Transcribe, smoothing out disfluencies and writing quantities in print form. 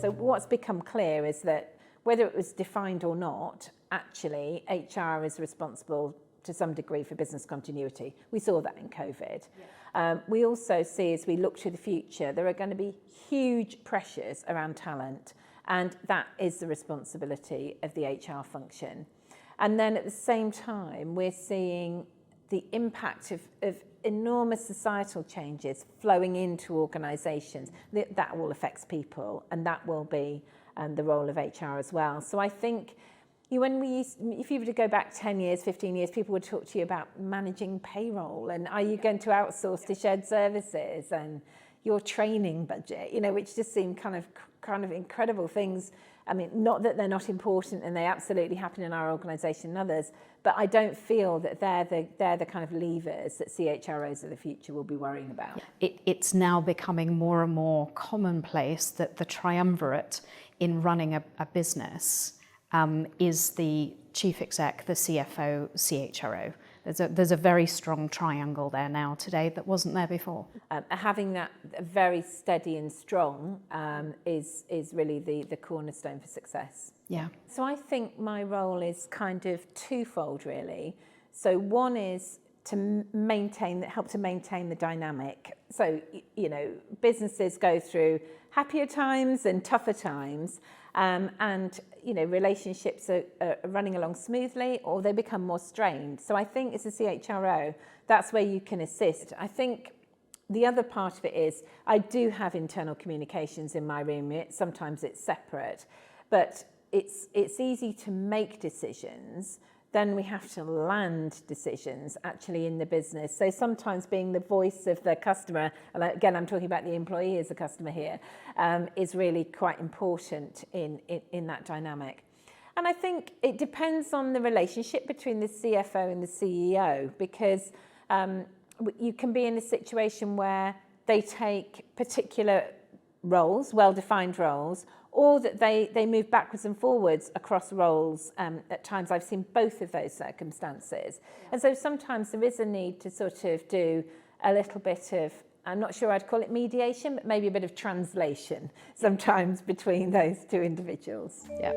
So what's become clear is that whether it was defined or not, actually HR is responsible to some degree for business continuity. We saw that in COVID. We also see, as we look to the future, there are going to be huge pressures around talent, and that is the responsibility of the HR function. And then at the same time, we're seeing the impact of enormous societal changes flowing into organisations. That all affects people, and that will be the role of HR as well. So I think if you were to go back 10 years, 15 years, people would talk to you about managing payroll and are you going to outsource to shared services and your training budget, which just seem kind of incredible things. I mean, not that they're not important, and they absolutely happen in our organisation and others, but I don't feel that they're the kind of levers that CHROs of the future will be worrying about. It's now becoming more and more commonplace that the triumvirate in running a business is the chief exec, the CFO, CHRO. There's a very strong triangle there now today that wasn't there before. Having that very steady and strong is really the cornerstone for success. Yeah. So I think my role is kind of twofold, really. So one is to help to maintain the dynamic. So, businesses go through happier times and tougher times, and relationships are running along smoothly, or they become more strained. So I think as a CHRO, that's where you can assist. I think the other part of it is I do have internal communications in my remit. Sometimes it's separate, but it's easy to make decisions. Then we have to land decisions actually in the business. So sometimes being the voice of the customer, and again, I'm talking about the employee as a customer here, is really quite important in that dynamic. And I think it depends on the relationship between the CFO and the CEO, because you can be in a situation where they take particular roles, well-defined roles, or that they move backwards and forwards across roles. At times I've seen both of those circumstances. Yeah. And so sometimes there is a need to sort of do a little bit of, I'm not sure I'd call it mediation, but maybe a bit of translation sometimes between those two individuals. Yeah.